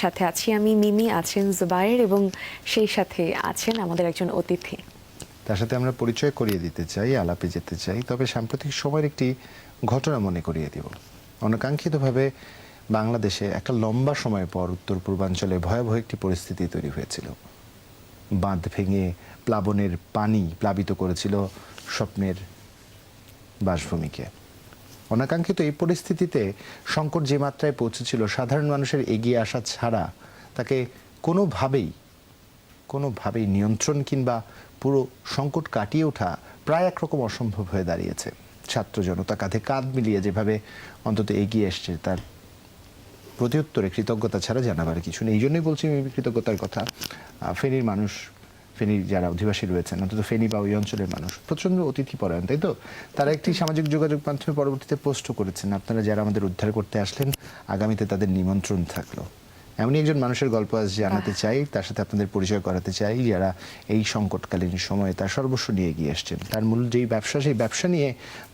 সাথে আছি আমি মিমি, আছেন জুবায়ের এবং সেই সাথে আছেন আমাদের একজন অতিথি। তার সাথে আমরা পরিচয় করিয়ে দিতে চাই, আলাপে যেতে চাই। তবে সাম্প্রতিক সময়ের একটি ঘটনা মনে করিয়ে দিব। অনাকাঙ্ক্ষিতভাবে বাংলাদেশে একটা লম্বা সময় পর উত্তর পূর্বাঞ্চলে ভয়াবহ একটি পরিস্থিতি তৈরি হয়েছিল। বাঁধ ভেঙে প্লাবনের পানি প্লাবিত করেছিল স্বপ্নের বাসভূমিকে। অনাকাঙ্ক্ষিত এই পরিস্থিতিতে সংকট যে মাত্রায় পৌঁছেছিল, সাধারণ মানুষের এগিয়ে আসা ছাড়া তাকে কোনোভাবেই নিয়ন্ত্রণ কিংবা পুরো সংকট কাটিয়ে ওঠা প্রায় একরকম অসম্ভব হয়ে দাঁড়িয়েছে। ছাত্র জনতা কাঁধে কাঁধ মিলিয়ে যেভাবে অন্তত এগিয়ে এসছে, তার প্রত্যুত্তরে কৃতজ্ঞতা ছাড়া জানাবার কিছু নেই। এই জন্যই বলছি কৃতজ্ঞতার কথা। ফেনীর মানুষ, ফেনীর যারা অধিবাসী রয়েছেন, অন্তত ফেনী বা ওই অঞ্চলের মানুষ প্রচণ্ড অতিথিপরায়ণ, তাই তো? তারা একটি সামাজিক যোগাযোগ মাধ্যমে পরবর্তীতে পোস্টও করেছেন, আপনারা যারা আমাদের উদ্ধার করতে আসলেন, আগামীতে তাদের নিমন্ত্রণ থাকলো। এমনই একজন মানুষের গল্প আজ জানাতে চাই, তার সাথে আপনাদের পরিচয় করাতে চাই, যারা এই সংকটকালীন সময়ে তার সর্বস্ব নিয়ে এগিয়ে এসছেন। তার মূল যেই ব্যবসা, সেই ব্যবসা নিয়ে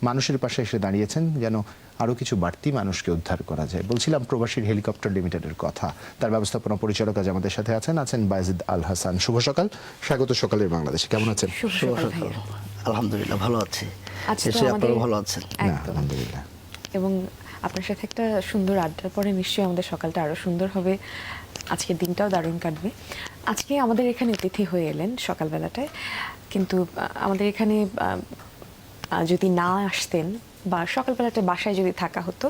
মানুষের পাশে এসে দাঁড়িয়েছেন যেন আরও কিছু বাড়তি মানুষকে উদ্ধার করা যায়। বলছিলাম প্রবাসীর হেলিকপ্টার লিমিটেডের কথা। তার ব্যবস্থাপনা পরিচালক আজ আমাদের সাথে আছেন বায়েজিদ আল হাসান। শুভ সকাল, স্বাগত সকালের বাংলাদেশে। কেমন আছেন? শুভ সকাল ভাইয়া। আলহামদুলিল্লাহ ভালো আছি। আজকে তো আপনারা ভালো আছেন? আলহামদুলিল্লাহ। এবং আপনার সাথে একটা সুন্দর আড্ডার পরে নিশ্চয়ই আমাদের সকালটা আরো সুন্দর হবে, আজকের দিনটাও দারুণ কাটবে। আজকে আমাদের এখানে অতিথি হয়ে এলেন সকালবেলাটায়, কিন্তু আমাদের এখানে যদি না আসতেন বা সকালবেলাটা বাসায় যদি থাকা হতো,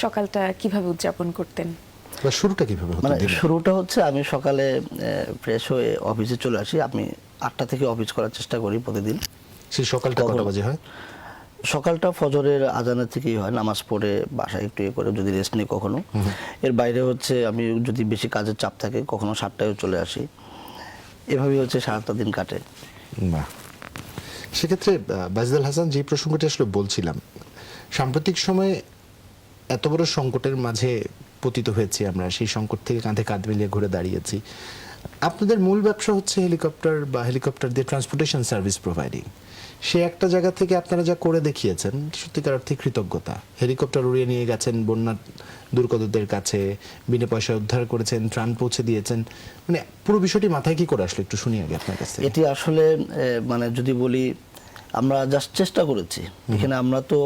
সকালটা কিভাবে উদযাপন করতেন? শুরুটা কিভাবে হতো? মানে শুরুটা হচ্ছে আমি সকালে ফ্রেশ হয়ে অফিসে চলে আসি। আমি 8টা থেকে অফিস করার চেষ্টা করি প্রতিদিন। সেই সকালটা কটা বাজে হয়? সকালটা ফজরের আজানের থেকেই হয়, নামাজ পড়ে বাসায় একটু করে যদি রেস্ট নিই কখনো। এর বাইরে হচ্ছে আমি যদি বেশি কাজের চাপ থাকে কখনো 7টায় চলে আসি। এভাবেই হচ্ছে সারাটা দিন কাটে। বাহ। সেক্ষেত্রে বায়েজিদ আল হাসান, যে প্রসঙ্গটি আসলে বলছিলাম, সাম্প্রতিক সময়ে এত বড় সংকটের মাঝে পতিত হয়েছি আমরা, সেই সংকট থেকে কাঁধে কাঁধ মিলিয়ে ঘুরে দাঁড়িয়েছি। আপনাদের মূল ব্যবসা হচ্ছে হেলিকপ্টার বা হেলিকপ্টার দিয়ে ট্রান্সপোর্টেশন সার্ভিস প্রোভাইডিং। সে একটা জায়গা থেকে আপনারা যা করে দেখিয়েছেন, সত্যিকার অর্থে কৃতজ্ঞতা। হেলিকপ্টার উড়িয়ে নিয়ে গেছেন বন্যা দুর্গতদের কাছে, বিনা পয়সায় উদ্ধার করেছেন, ত্রাণ পৌঁছে দিয়েছেন। মানে পুরো বিষয়টি মাথায় কি করে আসলে একটু শুনি আগে আপনার কাছ থেকে। এটি আসলে মানে যদি বলি, আমরা জাস্ট চেষ্টা করেছি। এখানে আমরা তো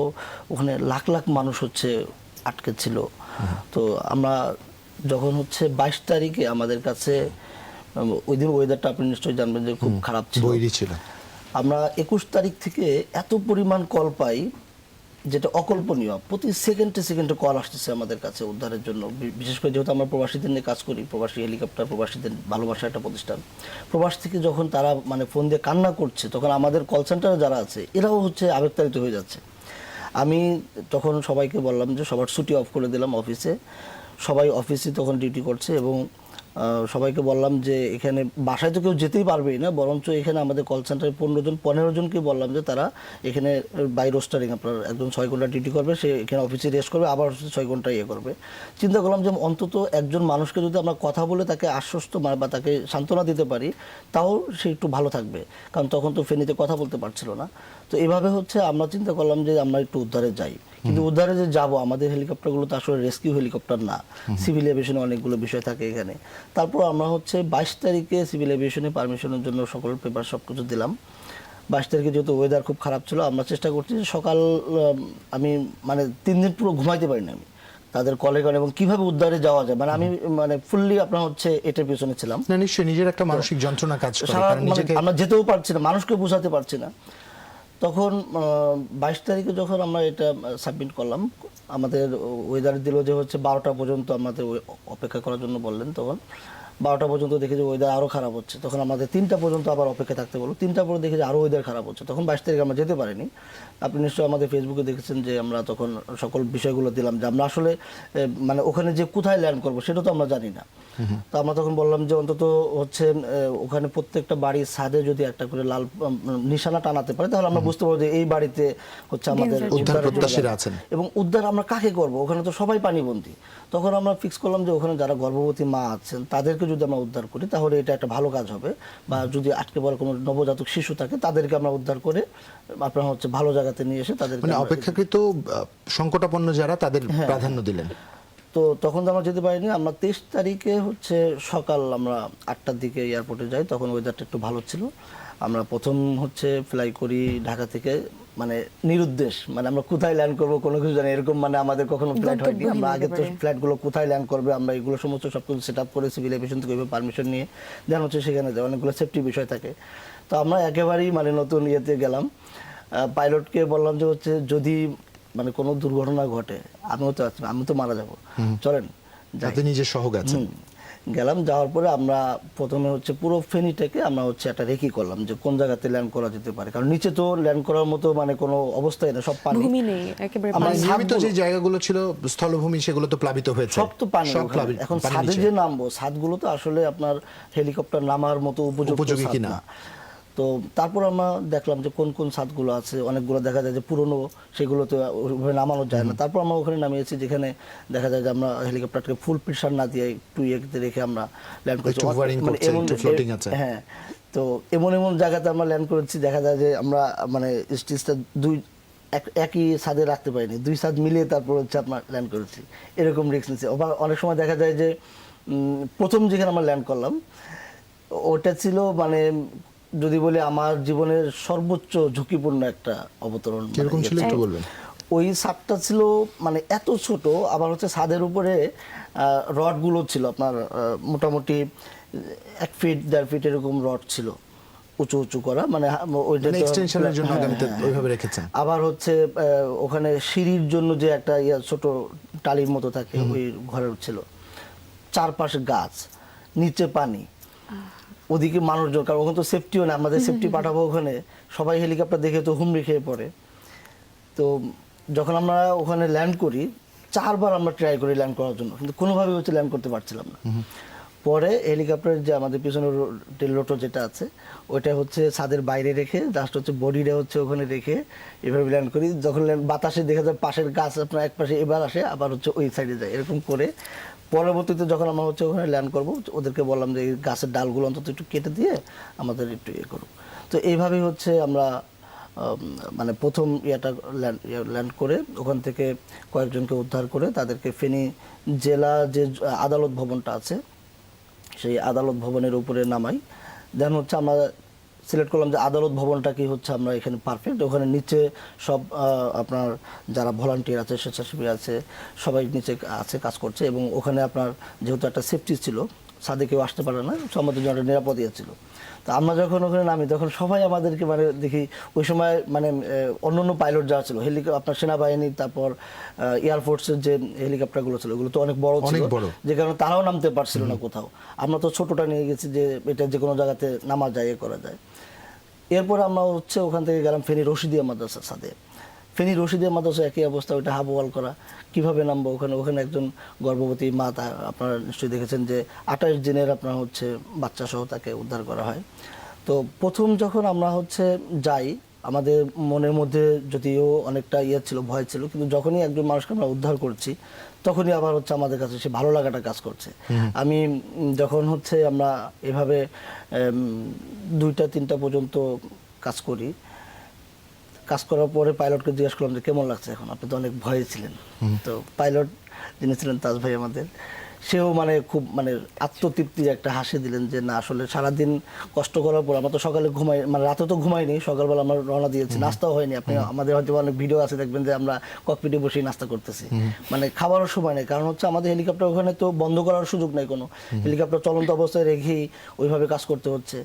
ওখানে লাখ লাখ মানুষ হচ্ছে আটকে ছিল। তো আমরা যখন হচ্ছে 22 তারিখে আমাদের কাছে, ওই দিন ওয়েদারটা আপনি নিশ্চয়ই জানবেন যে খুব খারাপ ছিল, বৈরী ছিল। আমরা 21 তারিখ থেকে এত পরিমাণ কল পাই যেটা অকল্পনীয়। প্রতি সেকেন্ডে সেকেন্ডে কল আসতেছে আমাদের কাছে উদ্ধারের জন্য। বিশেষ করে যেহেতু আমরা প্রবাসীদের নিয়ে কাজ করি, প্রবাসী হেলিকপ্টার প্রবাসীদের ভালোবাসা একটা প্রতিষ্ঠান। প্রবাস থেকে যখন তারা মানে ফোন দিয়ে কান্না করছে, তখন আমাদের কল সেন্টারে যারা আছে এরাও হচ্ছে আবেগতাড়িত হয়ে যাচ্ছে। আমি তখন সবাইকে বললাম যে সবার ছুটি অফ করে দিলাম অফিসে। সবাই অফিসে তখন ডিউটি করছে এবং সবাইকে বললাম যে এখানে বাসায় তো কেউ যেতেই পারবেই না, বরঞ্চ এখানে আমাদের কল সেন্টারে 15 জনকে বললাম যে তারা এখানে বাই রোস্টারিং, আপনার একজন 6 ঘন্টা ডিউটি করবে, সে এখানে অফিসে রেস্ট করবে, আবার 6 ঘন্টা করবে। চিন্তা করলাম যে অন্তত একজন মানুষকে যদি আমরা কথা বলে তাকে আশ্বস্ত বা তাকে সান্ত্বনা দিতে পারি, তাও সে একটু ভালো থাকবে। কারণ তখন তো ফেনীতে কথা বলতে পারছিল না। তো এভাবে হচ্ছে আমরা চিন্তা করলাম যে আমরা একটু উদ্ধারে যাই। কিন্তু উদ্ধারে যে যাবো, আমাদের হেলিকপ্টারগুলো তো আসলে রেস্কিউ হেলিকপ্টার না, সিভিল এভিয়েশনে অনেকগুলো বিষয় থাকে এখানে। তারপর আমরা হচ্ছে 22 তারিখে সিভিল এভিয়েশনে পারমিশনের জন্য সকল পেপার সব কিছু দিলাম। 22 তারিখে যেহেতু ওয়েদার খুব খারাপ ছিল, আমরা চেষ্টা করছি যে সকাল, আমি মানে 3 দিন পুরো ঘুমাইতে পারিনি আমি তাদের কলে কলে এবং কিভাবে উদ্ধারে যাওয়া যায়। মানে আমি মানে ফুললি আপনার হচ্ছে এটার পিছনে ছিলাম। না, নিশ্চয়ই নিজের একটা মানসিক যন্ত্রণা কাজ করে, কারণ মানে নিজেকে আমরা যেতেও পারছি না, মানুষকে বোঝাতে পারছি না। তখন 22 তারিখে যখন আমরা এটা সাবমিট করলাম, আমাদের ওয়েদার দিল যে হচ্ছে 12টা পর্যন্ত আমাদের অপেক্ষা করার জন্য বললেন। তখন 12টা পর্যন্ত দেখে যে ওয়েদার আরও খারাপ হচ্ছে, তখন আমাদের 3টা পর্যন্ত আবার অপেক্ষা থাকতে বলো। 3টা পরে দেখে যে আরও ওয়েদার খারাপ হচ্ছে, তখন 22 তারিখে আমরা যেতে পারিনি। আপনি নিশ্চয়ই আমাদের ফেসবুকে দেখেছেন যে আমরা তখন সকল বিষয়গুলো দিলাম যে আমরা আসলে মানে ওখানে যে কোথায় ল্যান্ড করবো সেটা তো আমরা জানি না। তো আমরা তখন বললাম যে অন্তত হচ্ছে ওখানে প্রত্যেকটা বাড়ির ছাদে যদি একটা করে লাল নিশানা টানাতে পারে, তাহলে আমরা বুঝতে পারবো যে এই বাড়িতে হচ্ছে আমাদের উদ্ধার প্রত্যাশীরা আছেন। এবং উদ্ধার আমরা কাকে করব, ওখানে তো সবাই পানিবন্দী। তখন আমরা ফিক্স করলাম যে ওখানে যারা গর্ভবতী মা আছেন তাদেরকে যদি আমরা উদ্ধার করি তাহলে এটা একটা ভালো কাজ হবে। বা যদি আটকে পড়া কোনো নবজাতক শিশু থাকে তাদেরকে আমরা উদ্ধার করে আপনার হচ্ছে ভালো জায়গাতে নিয়ে এসে তাদের মানে অপেক্ষাকৃত সংকটাপন্ন যারা, তাদের প্রাধান্য দিলেন। তো তো তখন তো আমরা যেতে পারিনি। আমরা 23 তারিখে হচ্ছে সকাল আমরা 8টার দিকে এয়ারপোর্টে যাই, তখন ওয়েদারটা একটু ভালো ছিল। আমরা প্রথম হচ্ছে ফ্লাই করি ঢাকা থেকে, মানে নিরুদ্দেশ, মানে আমরা কোথায় ল্যান্ড করব কোনো কিছু জানি এরকম, মানে আমাদের কখনো ফ্লাইট হয়নি। আমরা আগে তো ফ্লাইটগুলো কোথায় ল্যান্ড করবে আমরা এগুলো সমস্ত সব কিছু সেট আপ করে সিভিল এভিয়েশন থেকে পারমিশন নিয়ে দেন হচ্ছে সেখানে যায়, অনেকগুলো সেফটি বিষয় থাকে। তো আমরা একেবারেই মানে নতুন ইয়েতে গেলাম। পাইলটকে বললাম যে হচ্ছে যদি মানে কোনো দুর্ঘটনা ঘটে আমি তো মারা যাব, চলেন যাই। আপনি নিজে সহ গেছেন? গেলাম, যাওয়ার পরে আমরা প্রথমে হচ্ছে পুরো ফেনীটাকে আমরা হচ্ছে একটা রেকি করলাম যে কোন জায়গাতে ল্যান্ড করা যেতে পারে, কারণ নিচে তো ল্যান্ড করার মতো মানে কোনো অবস্থাই না, সব পানি, ভূমি নেই একেবারে। আমরা পানি। নিয়মিত যে জায়গাগুলো ছিল স্থলভূমি সেগুলো তো প্লাবিত হয়েছে, সব তো পানি সব ওখানে। এখন পানির ছাদে নিচে। যে নামবো, ছাদগুলো তো আসলে আপনার হেলিকপ্টার নামার মতো উপযোগী কিনা। কিনা। তো তারপর আমরা দেখলাম যে কোন কোন ছাদগুলো আছে, অনেকগুলো দেখা যায় যে পুরনো, সেগুলোতে ওইভাবে নামানো যায় না। তারপর আমরা ওখানে নামিয়েছি যেখানে দেখা যায় যে আমরা হেলিকপ্টারকে ফুল প্রেশার না দিয়ে একটু ইয়েতে রেখে আমরা ল্যান্ড করেছি। একটু hovering মানে করছে, একটু floating আছে। হ্যাঁ, তো এমন এমন জায়গাতে আমরা ল্যান্ড করেছি, দেখা যায় যে আমরা মানে স্টেজটা একই ছাদে রাখতে পারিনি, 2 ছাদ মিলিয়ে তারপর হচ্ছে আপনার ল্যান্ড করেছি, এরকম রিস্ক নিয়েছি। আবার অনেক সময় দেখা যায় যে প্রথম যেখানে আমরা ল্যান্ড করলাম ওটা ছিল মানে যদি বলি আমার জীবনের সর্বোচ্চ ঝুঁকিপূর্ণ একটা অবতরণ। কিরকম ছিল একটু বলবেন? ওই ছাদটা ছিল মানে এত ছোট, আবার হচ্ছে ছাদের উপরে রডগুলো ছিল আপনার মোটামুটি 1 ফিট 1.5 ফিট এরকম রড ছিল, উঁচু উঁচু করা, মানে ওইটা এক্সটেনশনের জন্য আগামীতে ওইভাবে রেখেছেন। আবার হচ্ছে ওখানে সিঁড়ির জন্য যে একটা ছোট টালির মতো থাকে ওই ঘরের ছিল, চারপাশে গাছ, নিচে পানি, ওদিকে মানুষজন, কারণ ওখানে তো সেফটিও না, আমাদের সেফটি পাঠাবো ওখানে, সবাই হেলিকপ্টার দেখে তো হুমড়ি খেয়ে পড়ে। তো যখন আমরা ওখানে ল্যান্ড করি 4বার আমরা ট্রাই করি ল্যান্ড করার জন্য, কিন্তু কোনোভাবে হচ্ছে ল্যান্ড করতে পারছিলাম না। পরে হেলিকপ্টারের যে আমাদের পিছনের টেল রোটর যেটা আছে ওইটা হচ্ছে ছাদের বাইরে রেখে জাস্ট হচ্ছে বডিটা হচ্ছে ওখানে রেখে এভাবে ল্যান্ড করি। যখন বাতাসে দেখা যায় পাশের গাছ আপনার এক পাশে এবার আসে, আবার হচ্ছে ওই সাইডে যায়, এরকম করে পরবর্তীতে যখন আমরা হচ্ছে ওখানে ল্যান্ড করবো ওদেরকে বললাম যে এই গাছের ডালগুলো অন্তত একটু কেটে দিয়ে আমাদের একটু ইয়ে করুক। তো এইভাবেই হচ্ছে আমরা মানে প্রথম ল্যান্ড করে ওখান থেকে কয়েকজনকে উদ্ধার করে তাদেরকে ফেনী জেলা যে আদালত ভবনটা আছে সেই আদালত ভবনের উপরে নামাই। দেন হচ্ছে আমরা সিলেক্ট করলাম যে আদালত ভবনটা কি হচ্ছে আমরা এখানে পারফেক্ট, ওখানে নিচে সব আপনার যারা ভলান্টিয়ার আছে, স্বেচ্ছাসেবী আছে, সবাই নিচে আছে কাজ করছে, এবং ওখানে আপনার যেহেতু একটা সেফটি ছিল, ছাদে কেউ আসতে পারে না, আমাদের জন্য একটা নিরাপদ ইয়ে ছিল। তো আমরা যখন ওখানে নামি তখন সবাই আমাদেরকে মানে দেখি ওই সময় মানে অন্য পাইলট যারা ছিল আপনার সেনাবাহিনী, তারপর এয়ারফোর্সের যে হেলিকপ্টারগুলো ছিল ওগুলো তো অনেক বড় ছিল, যে কারণে তারাও নামতে পারছিল না কোথাও। আমরা তো ছোটটা নিয়ে গেছি যে এটা যে কোনো জায়গাতে নামা যায়, এ করা যায়। এরপর আমরা হচ্ছে ওখান থেকে গেলাম ফেনী রশিদিয়া মাদ্রাসার সাথে। ফেনী রশিদিয়া মাদ্রাসা একই অবস্থা, ওইটা হাফ ওয়াল করা, কীভাবে নামবো ওখানে? ওখানে একজন গর্ভবতী মা, আপনারা নিশ্চয়ই দেখেছেন যে 28 দিনের আপনার হচ্ছে বাচ্চা সহ তাকে উদ্ধার করা হয়। তো প্রথম যখন আমরা হচ্ছে যাই আমাদের মনের মধ্যে যদিও অনেকটা ইয়ে ছিল, ভয় ছিল, কিন্তু যখনই একজন মানুষকে আমরা উদ্ধার করছি তখনই আবার হচ্ছে আমাদের কাছে সে ভালো লাগাটা কাজ করছে। আমি যখন হচ্ছে আমরা এভাবে 2টা 3টা পর্যন্ত কাজ করি, কাজ করার পরে পাইলটকে জিজ্ঞেস করলাম যে কেমন লাগছে এখন, আপনি তো অনেক ভয়ে ছিলেন। তো পাইলট যিনি ছিলেন তাজ ভাই আমাদের, সেও মানে খুব মানে আত্মতৃপ্তির একটা হাসি দিলেন যে না আসলে সারাদিন কষ্ট করার পর আমরা তো সকালে ঘুমাই, মানে রাতে তো ঘুমাইনি, সকালবেলা আমরা রওনা দিয়েছি, নাস্তাও হয়নি। আপনি আমাদের হয়তো অনেক ভিডিও আছে দেখবেন যে আমরা ককপিটে বসেই নাস্তা করতেছি, মানে খাবারের সময় নেই, কারণ হচ্ছে আমাদের হেলিকপ্টার ওখানে তো বন্ধ করার সুযোগ নেই কোনো, হেলিকপ্টার চলন্ত অবস্থায় রেখেই ওইভাবে কাজ করতে হচ্ছে।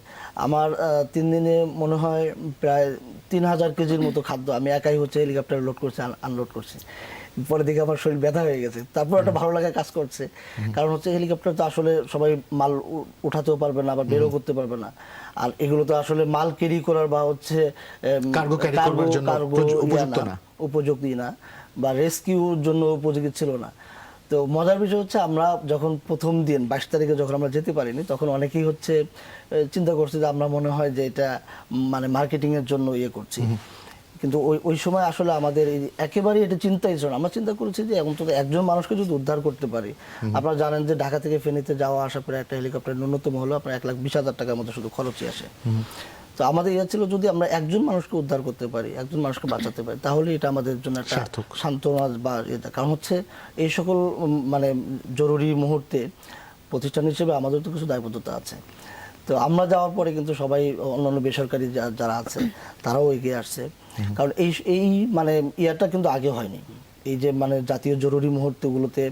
আমার 3 দিনে মনে হয় প্রায় 3000 কেজির মতো খাদ্য আমি একাই হচ্ছে হেলিকপ্টারে লোড করছি, আনলোড করছি। পরে দেখে আমার শরীর ব্যথা হয়ে গেছে, তারপর একটা ভালো লাগা কাজ করছে, কারণ হচ্ছে হেলিকপ্টার তো আসলে সবাই মাল উঠাতেও পারবে না, আবার বেরও করতে পারবে না, আর এগুলো তো আসলে মাল ক্যারি করার বা হচ্ছে উপযোগী না, বা রেস্কিউর জন্য উপযোগী ছিল না। তো মজার বিষয় হচ্ছে আমরা যখন প্রথম দিন 22 তারিখে যখন আমরা যেতে পারিনি তখন অনেকেই হচ্ছে চিন্তা করছে যে আমরা মনে হয় যে এটা মানে মার্কেটিং এর জন্য ইয়ে করছি, কিন্তু ওই সময় আসলে আমাদের একেবারেই এটা চিন্তাই ছিল না। আমরা চিন্তা করেছি যে অন্তত একজন মানুষকে যদি উদ্ধার করতে পারি, আপনারা জানেন যে ঢাকা থেকে ফেনীতে যাওয়া আসা পরে একটা হেলিকপ্টার ন্যূনতম হলো আপনার 1,20,000 টাকার মতো শুধু খরচই আসে। তো আমাদের ইয়ে ছিল যদি আমরা একজন মানুষকে উদ্ধার করতে পারি, একজন মানুষকে বাঁচাতে পারি, তাহলে এটা আমাদের জন্য একটা সার্থক। সান্ত্বনা বা এটা। কারণ হচ্ছে এই সকল মানে জরুরি মুহূর্তে প্রতিষ্ঠান হিসেবে আমাদের তো কিছু দায়বদ্ধতা আছে। তো আমরা যাওয়ার পরে কিন্তু সবাই অন্যান্য বেসরকারি যারা আছে তারাও এগিয়ে আসছে। কারণ এই মানে ইয়াটা কিন্তু আগে হয়নি। এই যে মানে জাতীয় জরুরি মুহূর্তগুলোতে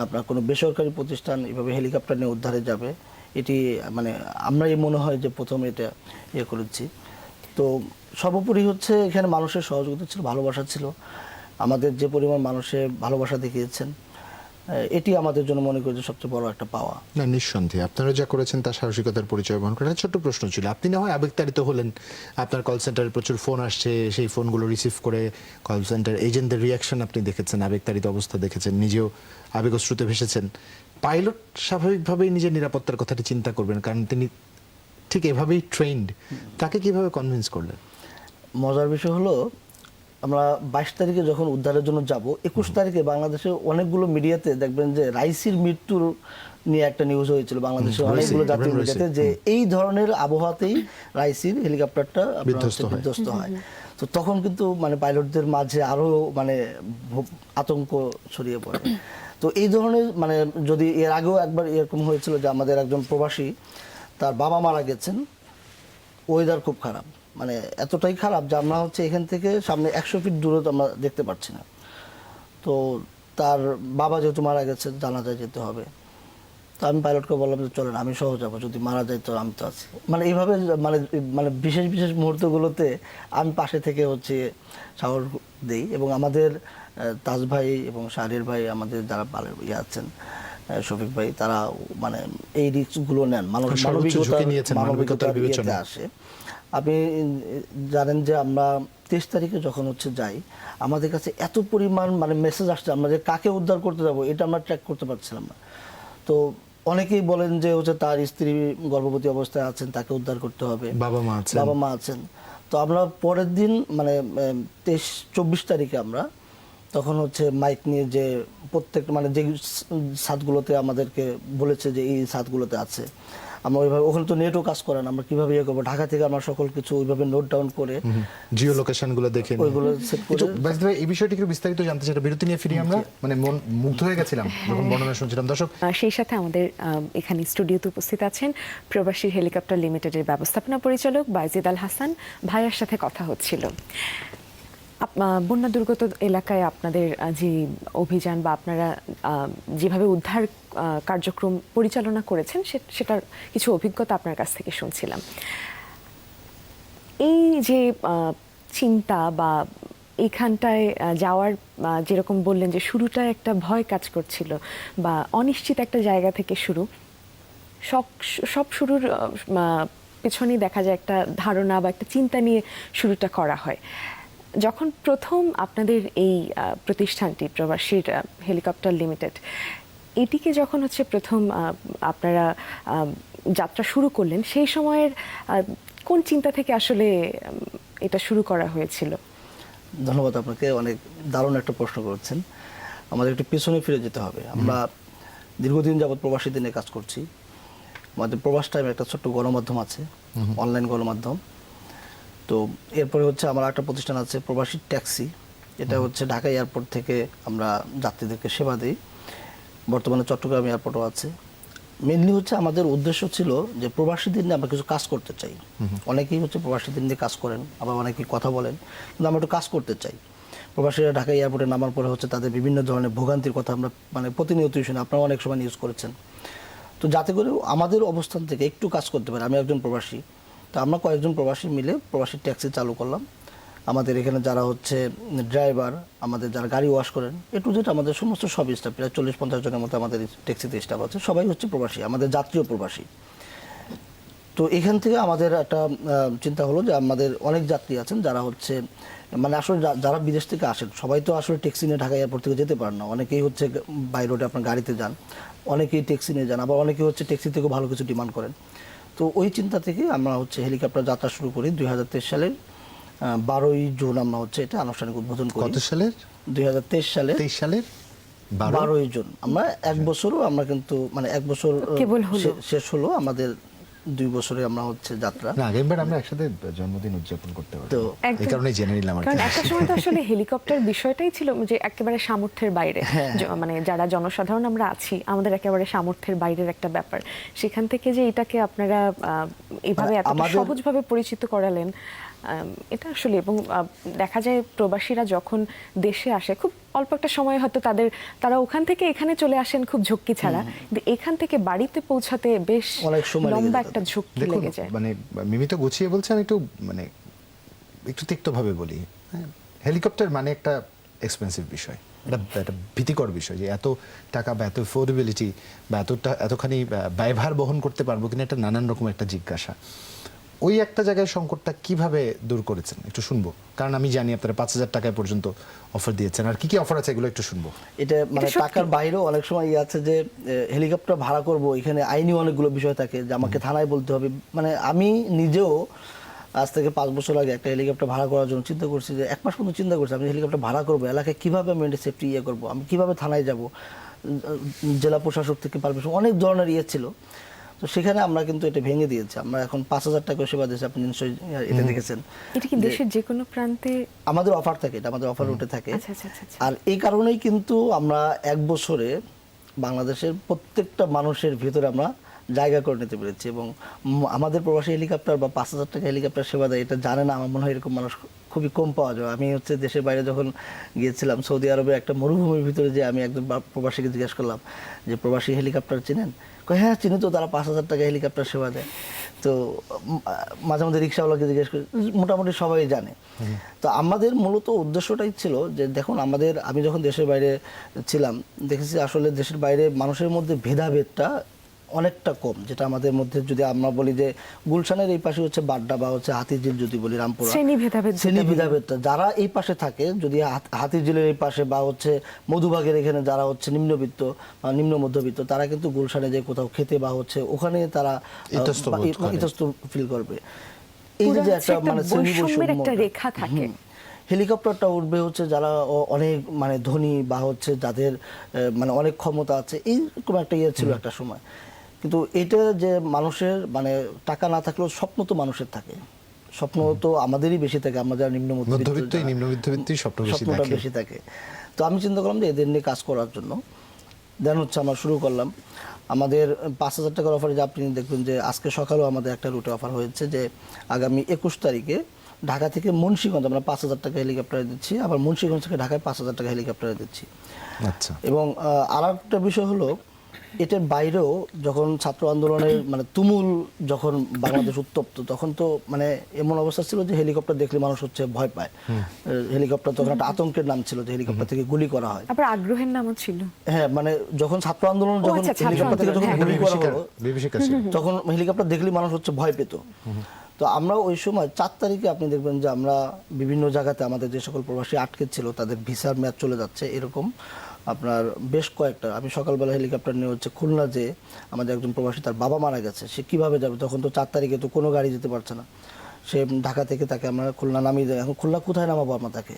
আপনার কোনো বেসরকারি প্রতিষ্ঠান এভাবে হেলিকপ্টার নিয়ে উদ্ধারে যাবে, এটি মানে আমরাই মনে হয় যে প্রথম এটা ইয়ে করেছি। তো সর্বোপরি হচ্ছে এখানে মানুষের সহযোগিতা ছিল, ভালোবাসা ছিল। আমাদের যে পরিমাণ মানুষে ভালোবাসা দেখিয়েছেন, এটি আমাদের জন্য মনে করি যে সবচেয়ে বড় একটা পাওয়া। না, নিঃসন্দেহে আপনারা যা করেছেন তার সাহসিকতার পরিচয় বহন করে। একটা ছোট্ট প্রশ্ন ছিল, আপনি না হয় আবেগতাড়িত হলেন, আপনার কল সেন্টারে প্রচুর ফোন আসছে, সেই ফোনগুলো রিসিভ করে কল সেন্টার এজেন্টদের রিয়াকশন আপনি দেখেছেন, আবেগতাড়িত অবস্থা দেখেছেন, নিজেও আবেগস্রুতে ভেসেছেন। পাইলট স্বাভাবিকভাবেই নিজের নিরাপত্তার কথাটি চিন্তা করবেন, কারণ তিনি ঠিক এভাবেই ট্রেন্ড। তাকে কিভাবে কনভিন্স করলেন? মজার বিষয় হলো, আমরা 22 তারিখে যখন উদ্ধারের জন্য যাব, 21 তারিখে বাংলাদেশে অনেকগুলো মিডিয়াতে দেখবেন যে রাইসির মৃত্যুর নিয়ে একটা নিউজ হয়েছিল বাংলাদেশের অনেকগুলো জাতীয় মিডিয়াতে, যে এই ধরনের আবহাওয়াতেই রাইসির হেলিকপ্টারটা বিধ্বস্ত হয়। তো তখন কিন্তু মানে পাইলটদের মাঝে আরো মানে আতঙ্ক ছড়িয়ে পড়ে। তো এই ধরনের মানে যদি এর আগেও একবার এরকম হয়েছিল যে আমাদের একজন প্রবাসী, তার বাবা মারা গেছেন, ওয়েদার খুব খারাপ, মানে এতটাই খারাপ যে আমরা হচ্ছে এখান থেকে সামনে 100 ফিট দূরে তো আমরা দেখতে পাচ্ছি না। তো তার বাবা যেহেতু মারা গেছে, জানাজায় যেতে হবে। তো আমি পাইলটকে বললাম যে চলেন, আমি সহ যাবো, যদি মারা যায় তো আমি তো আছি। মানে এইভাবে মানে মানে বিশেষ বিশেষ মুহূর্তগুলোতে আমি পাশে থেকে হচ্ছে সাহস দেই। এবং আমাদের তাজ ভাই এবং শাহরির ভাই, আমাদের যারা ইয়ে আছেন, শফিক ভাই, তারা মানে এই রিস্কগুলো নেন, মানবিকতার বিবেচনা আসে। আপনি জানেন যে আমরা 23 তারিখে যখন হচ্ছে যাই, আমাদের কাছে এত পরিমাণ মানে মেসেজ আসছে, আমরা যে কাকে উদ্ধার করতে যাব এটা আমরা ট্র্যাক করতে পারছিলাম না। তো অনেকেই বলেন যে হচ্ছে তার স্ত্রী গর্ভবতী অবস্থায় আছেন, তাকে উদ্ধার করতে হবে, বাবা মা আছেন। তো আমরা পরের দিন মানে 24 তারিখে আমরা তখন হচ্ছে মাইক নিয়ে যে প্রত্যেকটা মানে যে ছাদগুলোতে আমাদেরকে বলেছে যে এই ছাদগুলোতে আছে, আমরা ওইভাবে, ওখানে তো নেটও কাজ করে না, আমরা কিভাবে ইয়ে করবো, ঢাকা থেকে আমরা সকল কিছু ওইভাবে নোট ডাউন করে জিও লোকেশনগুলো দেখে ওইগুলো সেট করে। এই বিষয়টি একটু বিস্তারিত জানতে চাই, বিরতি নিয়ে ফিরি আমরা, মানে মন মুগ্ধ হয়ে গেছিলাম যখন বর্ণনা শুনছিলাম। দর্শক, সেই সাথে আমাদের এখানে স্টুডিওতে উপস্থিত আছেন প্রবাসী হেলিকপ্টার লিমিটেডের ব্যবস্থাপনা পরিচালক বাইজিদ আল হাসান ভাইয়ার সাথে কথা হচ্ছিল। বন্যা দুর্গত এলাকায় আপনাদের যে অভিযান বা আপনারা যেভাবে উদ্ধার কার্যক্রম পরিচালনা করেছেন সেটার কিছু অভিজ্ঞতা আপনার কাছ থেকে শুনছিলাম। এই যে চিন্তা বা এইখানটায় যাওয়ার, যেরকম বললেন যে শুরুটায় একটা ভয় কাজ করছিল বা অনিশ্চিত একটা জায়গা থেকে শুরু, সব শুরুর পেছনেই দেখা যায় একটা ধারণা বা একটা চিন্তা নিয়ে শুরুটা করা হয়। যখন প্রথম আপনাদের এই প্রতিষ্ঠানটি প্রবাসী হেলিকপ্টার লিমিটেড, এটিকে যখন হচ্ছে প্রথম আপনারা যাত্রা শুরু করলেন, সেই সময়ের কোন চিন্তা থেকে আসলে এটা শুরু করা হয়েছিল? ধন্যবাদ আপনাকে, অনেক দারুণ একটা প্রশ্ন করেছেন। আমাদের একটু পেছনে ফিরে যেতে হবে। আমরা দীর্ঘদিন যাবৎ প্রবাসীদের নিয়ে কাজ করছি। আমাদের প্রবাস টাইম একটা ছোট্ট গণমাধ্যম আছে, অনলাইন গণমাধ্যম। তো এরপরে হচ্ছে আমার একটা প্রতিষ্ঠান আছে প্রবাসী ট্যাক্সি, এটা হচ্ছে ঢাকা এয়ারপোর্ট থেকে আমরা যাত্রীদেরকে সেবা দিই। বর্তমানে চট্টগ্রাম এয়ারপোর্টও আছে। মেনলি হচ্ছে আমাদের উদ্দেশ্য ছিল যে প্রবাসীদের নিয়ে আমরা কিছু কাজ করতে চাই। অনেকেই হচ্ছে প্রবাসীদের নিয়ে কাজ করেন, আবার অনেকেই কথা বলেন, কিন্তু আমরা একটু কাজ করতে চাই। প্রবাসীরা ঢাকা এয়ারপোর্টে নামার পরে হচ্ছে তাদের বিভিন্ন ধরনের ভোগান্তির কথা আমরা মানে প্রতিনিয়তই শুনি, আপনারা অনেক সময় নিউজ করেছেন। তো যাতে করে আমাদের অবস্থান থেকে একটু কাজ করতে পারে, আমি একজন প্রবাসী, তো আমরা কয়েকজন প্রবাসী মিলে প্রবাসী ট্যাক্সি চালু করলাম। আমাদের এখানে যারা হচ্ছে ড্রাইভার, আমাদের যারা গাড়ি ওয়াশ করেন, এ টু জেড আমাদের সমস্ত সব স্টাফ, প্রায় 40-50 জনের মতো আমাদের ট্যাক্সিতে স্টাফ আছে, সবাই হচ্ছে প্রবাসী, আমাদের যাত্রীয় প্রবাসী। তো এখান থেকে আমাদের একটা চিন্তা হলো যে আমাদের অনেক যাত্রী আছেন যারা হচ্ছে মানে আসলে যারা বিদেশ থেকে আসেন, সবাই তো আসলে ট্যাক্সি নিয়ে ঢাকা এয়ারপোর্ট থেকে যেতে পারেন না, অনেকেই হচ্ছে বাই রোডে আপনার গাড়িতে যান, অনেকেই ট্যাক্সি নিয়ে যান, আবার অনেকেই হচ্ছে ট্যাক্সি থেকেও ভালো কিছু ডিমান্ড করেন। তো ওই চিন্তা থেকে আমরা হচ্ছে হেলিকপ্টার যাত্রা শুরু করি 2023 সালের 12ই জুন আমরা হচ্ছে এটা আনুষ্ঠানিক উদ্বোধন করি। কত সালের? 2023 সালের 12ই জুন। আমরা এক বছরও আমরা কিন্তু মানে এক বছর শেষ হলো আমাদের 2 বছরে আমরা হচ্ছে যাত্রা। না আগেরবার আমরা একসাথে জন্মদিন উদযাপন করতে পারি, তো এই একদম। কারণেই জেনে নিলাম আর কারণ কি। একটা সময় তো আসলে হেলিকপ্টার বিষয়টাই ছিল যে একেবারে সামর্থ্যের বাইরে, মানে যারা জনসাধারণ আমরা আছি আমাদের একেবারে সামর্থ্যের বাইরের একটা ব্যাপার। সেখান থেকে যে এটাকে আপনারা এইভাবে এত আমাদের- সহজভাবে পরিচিত করালেন, এটা আসলে, এবং দেখা যায় প্রবাসীরা যখন দেশে আসে খুব অল্প একটা সময় হয়তো তারা ওখান থেকে এখানে চলে আসেন খুব ঝক্কি ছাড়া, কিন্তু এখান থেকে বাড়িতে পৌঁছাতে বেশ অনেক সময় লেগে লম্বা যায় একটা ঝক্কি দেখুন লেগে যায়। মানে মিমি তো গুছিয়ে বলছে, আমি একটু মানে একটু তিক্তভাবে বলি। হ্যাঁ, হেলিকপ্টার মানে একটা এক্সপেন্সিভ বিষয়, একটা ভীতিকর বিষয় যে এত টাকা বা এত অ্যাফোর্ডেবিলিটি বা এতখানি ব্যয়ভার বহন করতে পারবো কিনা, একটা নানান রকম একটা জিজ্ঞাসা। ওই একটা জায়গায় সংকটটা কিভাবে দূর করেছেন একটু শুনবো, কারণ আমি জানি আপনারা 5,000 টাকায় পর্যন্ত অফার দিয়েছেন, আর কি কি অফার আছে এগুলো একটু শুনবো। এটা মানে সত্যি। টাকার বাইরেও অনেক সময় আছে যে হেলিকপ্টার ভাড়া করব, এখানে আইনি অনেকগুলো বিষয় থাকে যে আমাকে থানায় বলতে হবে। মানে আমি নিজেও আজ থেকে 5 বছর আগে একটা হেলিকপ্টার ভাড়া করার জন্য চিন্তা করছি, যে 1 মাস পর্যন্ত চিন্তা করছি আমি হেলিকপ্টার ভাড়া করবো, এলাকায় কিভাবে আমি এটা সেফটি করবো, আমি কিভাবে থানায় যাব, জেলা প্রশাসক থেকে পারমিশন, অনেক ধরনের ছিল। তো সেখানে আমরা কিন্তু এটা ভেঙে দিয়েছি, আমরা এখন 5,000 টাকা সেবা দিয়েছি, আপনি নিশ্চয়ই এটা দেখেছেন। এটা কি দেশের যে কোনো প্রান্তে? আমাদের অফার থাকে, এটা আমাদের অফার রুটে থাকে। আচ্ছা আচ্ছা আচ্ছা। আর এই কারণেই কিন্তু আমরা 1 বছরে বাংলাদেশের প্রত্যেকটা মানুষের ভিতরে আমরা জায়গা করে নিতে পেরেছি। এবং আমাদের প্রবাসী হেলিকপ্টার বা 5,000 টাকা হেলিকপ্টার সেবা দেয়, এটা জানে না আমার মনে হয় এরকম মানুষ খুবই কম পাওয়া যায়। আমি হচ্ছে দেশের বাইরে যখন গিয়েছিলাম সৌদি আরবে, একটা মরুভূমির ভিতরে যে আমি একজন প্রবাসীকে জিজ্ঞেস করলাম যে প্রবাসী হেলিকপ্টার চিনেন? হ্যাঁ চিনি তো, তারা 5,000 টাকা হেলিকপ্টার সেবা দেয়। তো মাঝে মধ্যে রিক্সাওয়ালাকে জিজ্ঞেস করি, মোটামুটি সবাই জানে। তো আমাদের মূলত উদ্দেশ্যটাই ছিল যে দেখুন আমি যখন দেশের বাইরে ছিলাম দেখেছি আসলে দেশের বাইরে মানুষের মধ্যে ভেদাভেদটা অনেকটা কম। যেটা আমাদের মধ্যে যদি আমরা বলি যে গুলশানের এই পাশে হচ্ছে বাড্ডা বা হচ্ছে হাতিঝিল, যদি বলি রামপুরা, শ্রেণী ভেদাভেদ শ্রেণী ভেদাভেদটা যারা এই পাশে থাকে, যদি হাতিঝিলের এই পাশে বা হচ্ছে মধুবাগের এখানে যারা হচ্ছে নিম্নবিত্ত বা নিম্ন মধ্যবিত্ত, তারা কিন্তু গুলশানে যে কোথাও খেতে বা হচ্ছে ওখানে তারা ইতস্ত ফিল করবে। এই যে একটা মানে শ্রেণী বৈষম্যের একটা বৈষম্য, রেখা থাকে। হেলিকপ্টারটা উঠবে হচ্ছে যারা অনেক মানে ধনী বা হচ্ছে যাদের মানে অনেক ক্ষমতা আছে, এইরকম একটা ছিল একটা সময়। কিন্তু এটা যে মানুষের মানে টাকা না থাকলেও স্বপ্ন তো মানুষের থাকে, স্বপ্ন তো আমাদেরই বেশি থাকে, আমরা যারা নিম্নবিত্তই স্বপ্নটা বেশি থাকে। তো আমি চিন্তা করলাম যে এদের নিয়ে কাজ করার জন্য। দেন হচ্ছে আমরা শুরু করলাম আমাদের 5,000 টাকার অফারে। যে আপনি দেখবেন যে আজকে সকালেও আমাদের একটা রুটে অফার হয়েছে যে আগামী 21 তারিখে ঢাকা থেকে মুন্সিগঞ্জ আমরা 5,000 টাকা হেলিকপ্টারে দিচ্ছি, আবার মুন্সিগঞ্জ থেকে ঢাকায় 5,000 টাকা হেলিকপ্টারে দিচ্ছি। আচ্ছা। এবং আর একটা বিষয় হলো, এটার বাইরেও যখন ছাত্র আন্দোলনের মানে তুমুল যখন বাংলাদেশ উত্তপ্ত, তখন তো মানে এমন অবস্থা ছিল যে হেলিকপ্টার দেখলে মানুষ হচ্ছে ভয় পায়। হেলিকপ্টার তখন একটা আতঙ্কের নাম ছিল যে হেলিকপ্টার থেকে গুলি করা হয়। আবার আগ্রহের নামও ছিল। হ্যাঁ মানে যখন ছাত্র আন্দোলন যখন আচ্ছা, ছাত্র হেলিকপ্টার থেকে যখন আন্দোলন, গুলি করা হলো, বিভীষিকা ছিল। তখন হেলিকপ্টার দেখলে মানুষ হচ্ছে ভয় পেত। তো আমরা ওই সময় 4 তারিখে আপনি দেখবেন যে আমরা বিভিন্ন জায়গাতে আমাদের যে সকল প্রবাসী আটকে ছিল তাদের ভিসার মেয়াদ চলে যাচ্ছে, এরকম আপনার বেশ কয়েকটা। আমি সকালবেলা হেলিকপ্টার নিয়ে হচ্ছে খুলনা, যে আমাদের একজন প্রবাসী তার বাবা মারা গেছে, সে কিভাবে যাবে, তখন তো 4 তারিখে তো কোনো গাড়ি যেতে পারছে না। সে ঢাকা থেকে তাকে আমরা খুলনা নামিয়ে দেয়। এখন খুলনা কোথায় নামাবো আমরা তাকে?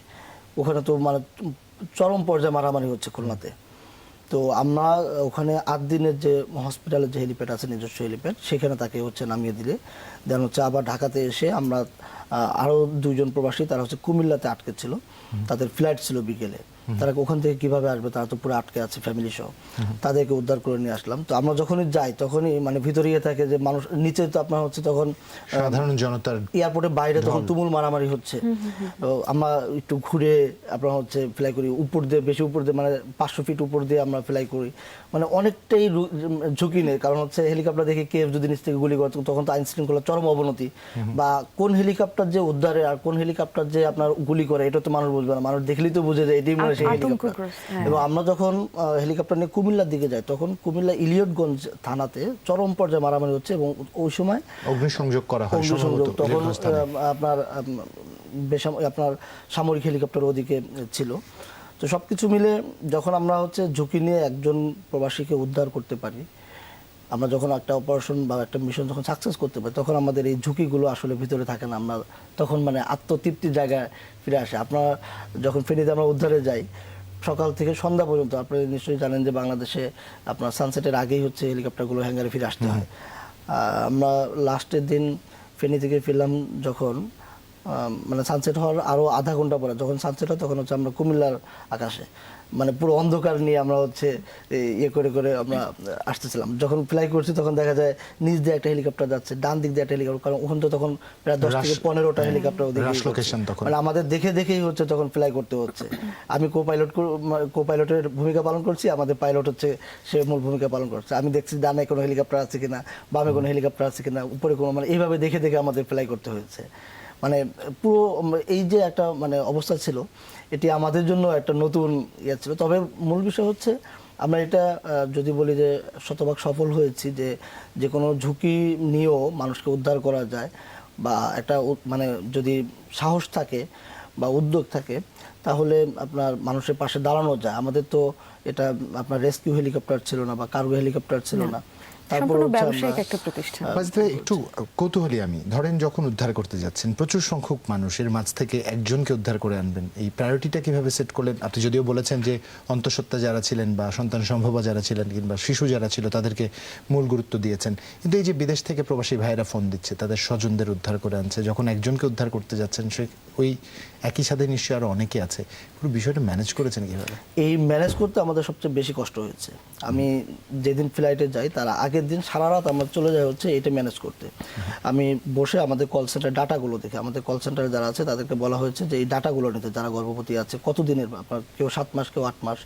ওখানে তো মানে চরম পর্যায়ে মারামারি হচ্ছে খুলনাতে। তো আমরা ওখানে 8 দিনের যে হসপিটালের যে হেলিপ্যাড আছে, নিজস্ব হেলিপ্যাড, সেখানে তাকে হচ্ছে নামিয়ে দিলে দেন হচ্ছে আবার ঢাকাতে এসে আমরা আরও 2 জন প্রবাসী, তারা হচ্ছে কুমিল্লাতে আটকে ছিল, তাদের ফ্লাইট ছিল বিকেলে, তারা ওখান থেকে কিভাবে আসবে, তারা তো পুরো আটকে আছে ফ্যামিলি সহ, তাদেরকে উদ্ধার করে নিয়ে আসলাম। তো আমরা যখনই যাই তখনই মানে ভিতরে থাকে যে মানুষ নিচে, তো আপনার হচ্ছে তখন সাধারণ জনতার এয়ারপোর্টের বাইরে তখন তুমুল মারামারি হচ্ছে। তো আমরা একটু ঘুরে আপনার হচ্ছে ফ্লাই করি উপর দিয়ে, বেশি উপর দিয়ে মানে 500 ফিট উপর দিয়ে আমরা ফ্লাই করি, মানে অনেকটাই ঝুঁকি নেই। কারণ হচ্ছে হেলিকপ্টার দেখে কেউ যদি নিচ থেকে গুলি করে তখন তো আইন শৃঙ্খলা চরম অবনতি, বা কোন হেলিকপ্টার যে উদ্ধারে আর কোন হেলিকপ্টার যে আপনার গুলি করে এটা তো মানুষ বুঝবে না, মানুষ দেখলেই তো বুঝে যায় এটাই মানে সেই হেলিকপ্টার। এবং আমরা যখন হেলিকপ্টার নিয়ে কুমিল্লার দিকে যাই তখন কুমিল্লা ইলিয়টগঞ্জ থানাতে চরম পর্যায়ে মারামারি হচ্ছে, এবং ওই সময় অগ্নিসংযোগ করা হয় অগ্নিসংযোগ তখন আপনার আপনার সামরিক হেলিকপ্টার ওদিকে ছিল। তো সবকিছু মিলে যখন আমরা হচ্ছে ঝুঁকি নিয়ে একজন প্রবাসীকে উদ্ধার করতে পারি, আমরা যখন একটা অপারেশন বা একটা মিশন যখন সাকসেস করতে পারি, তখন আমাদের এই ঝুঁকিগুলো আসলে ভিতরে থাকে না, আমরা তখন মানে আত্মতৃপ্তির জায়গায় ফিরে আসে। আপনারা যখন ফেনীতে আমরা উদ্ধারে যাই, সকাল থেকে সন্ধ্যা পর্যন্ত আপনারা নিশ্চয়ই জানেন যে বাংলাদেশে আপনার সানসেটের আগেই হচ্ছে হেলিকপ্টারগুলো হ্যাঙ্গারে ফিরে আসতে হয়। আমরা লাস্টের দিন ফেনী থেকে ফিরলাম যখন মানে সানসেট হওয়ার আরও আধা ঘন্টা পরে, যখন সানসেট হয় তখন হচ্ছে আমরা কুমিল্লার আকাশে মানে পুরো অন্ধকার নিয়ে আমরা হচ্ছে ইয়ে করে করে আমরা আসতেছিলাম। যখন ফ্লাই করছি তখন দেখা যায় নিচ দিয়ে একটা হেলিকপ্টার যাচ্ছে, ডান দিক দিয়ে একটা হেলিকপ্টার, কারণ ওখানে তো তখন প্রায় 10 থেকে 15টা হেলিকপ্টার রাশ লোকেশন তখন। মানে আমাদের দেখে দেখেই হচ্ছে তখন ফ্লাই করতে হচ্ছে। আমি কো-পাইলটের ভূমিকা পালন করছি, আমাদের পাইলট হচ্ছে সে মূল ভূমিকা পালন করছে। আমি দেখছি ডানে কোনো হেলিকপ্টার আছে কিনা, বামে কোনো হেলিকপ্টার আছে কিনা, উপরে কোনো, মানে এইভাবে দেখে দেখে আমাদের ফ্লাই করতে হয়েছে। মানে পুরো এই যে একটা মানে অবস্থা ছিল, এটি আমাদের জন্য একটা নতুন ইয়ে ছিল। তবে মূল বিষয় হচ্ছে আমরা এটা যদি বলি যে শতভাগ সফল হয়েছি, যে কোনো ঝুঁকি নিয়েও মানুষকে উদ্ধার করা যায়, বা একটা মানে যদি সাহস থাকে বা উদ্যোগ থাকে তাহলে আপনার মানুষের পাশে দাঁড়ানো যায়। আমাদের তো এটা আপনার রেস্কিউ হেলিকপ্টার ছিল না বা কার্গো হেলিকপ্টার ছিল না, সম্পূর্ণ ব্যবসায়িক একটা প্রতিষ্ঠান। বাজিদ ভাই, একটু কৌতূহলী আমি, ধরেন যখন উদ্ধার করতে যাচ্ছেন প্রচুর সংখ্যক মানুষের মাঝ থেকে একজনকে উদ্ধার করে আনবেন, এই প্রায়োরিটিটা কিভাবে সেট করলেন? আপনি যদিও বলেছেন যে অন্তঃসত্ত্বা যারা ছিলেন বা সন্তান সম্ভবা যারা ছিলেন কিংবা শিশু যারা ছিল তাদেরকে মূল গুরুত্ব দিয়েছেন, কিন্তু এই যে বিদেশ থেকে প্রবাসী ভাইয়েরা ফোন দিচ্ছে, তাদের স্বজনদের উদ্ধার করে আনছে, যখন একজনকে উদ্ধার করতে যাচ্ছেন সে ওই একই সাথে নিশ্চয়ই আরো অনেকে আছে, পুরো বিষয়টা ম্যানেজ করেছেন কিভাবে? এই ম্যানেজ করতে আমাদের সবচেয়ে বেশি কষ্ট হয়েছে। আমি যেদিন ফ্লাইটে যাই তার আগের দিন সারা রাত আমরা চলে যাই হচ্ছে এটা ম্যানেজ করতে। আমি বসে আমাদের কল সেন্টার ডাটাগুলো দেখে, আমাদের কল সেন্টারে যারা আছে তাদেরকে বলা হয়েছে যে এই ডাটাগুলো নিতে, যারা গর্ভবতী আছে কতদিনের, আপনার কেউ 7 মাস, কেউ 8 মাস,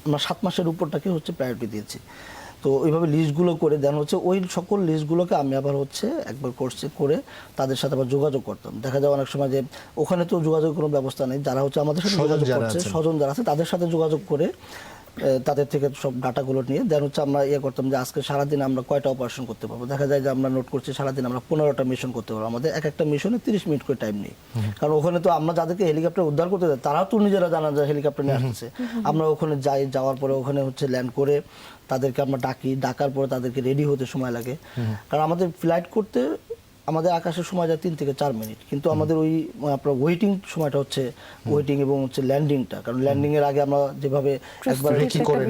আমরা 7 মাসের উপরটাকে হচ্ছে প্রায়োরিটি দিয়েছি। তো ওইভাবে লিস্টগুলো করে দেন হচ্ছে, ওই সকল লিস্টগুলোকে আমি আবার হচ্ছে একবার করে তাদের সাথে আবার যোগাযোগ করতাম। দেখা যায় অনেক সময় যে ওখানে তো যোগাযোগের কোনো ব্যবস্থা নেই, যারা হচ্ছে আমাদের সাথে যোগাযোগ করছে, স্বজন যারা আছে তাদের সাথে যোগাযোগ করে তাদের থেকে সব ডাটাগুলো নিয়ে দেন হচ্ছে আমরা ইয়ে করতাম যে আজকে সারাদিন আমরা কয়টা অপারেশন করতে পারবো। দেখা যায় যে আমরা নোট করছি সারাদিন আমরা 15টা মিশন করতে পারবো। আমাদের এক একটা মিশনে 30 মিনিট করে টাইম নেই, কারণ ওখানে তো আমরা যাদেরকে হেলিকপ্টার উদ্ধার করতে যাই তারাও তো নিজেরা জানা যায় হেলিকপ্টার নিয়ে আসছে। আমরা ওখানে যাই, যাওয়ার পরে ওখানে হচ্ছে ল্যান্ড করে তাদেরকে আমরা ডাকার পরে তাদেরকে রেডি হতে সময় লাগে। কারণ আমাদের ফ্লাইট করতে আমাদের আকাশের সময় যায় 3 থেকে 4 মিনিট, কিন্তু আমাদের ওই আপনার ওয়েটিং সময়টা হচ্ছে ওয়েটিং এবং হচ্ছে ল্যান্ডিংটা, কারণ ল্যান্ডিং এর আগে আমরা যেভাবে একবার রেডি করে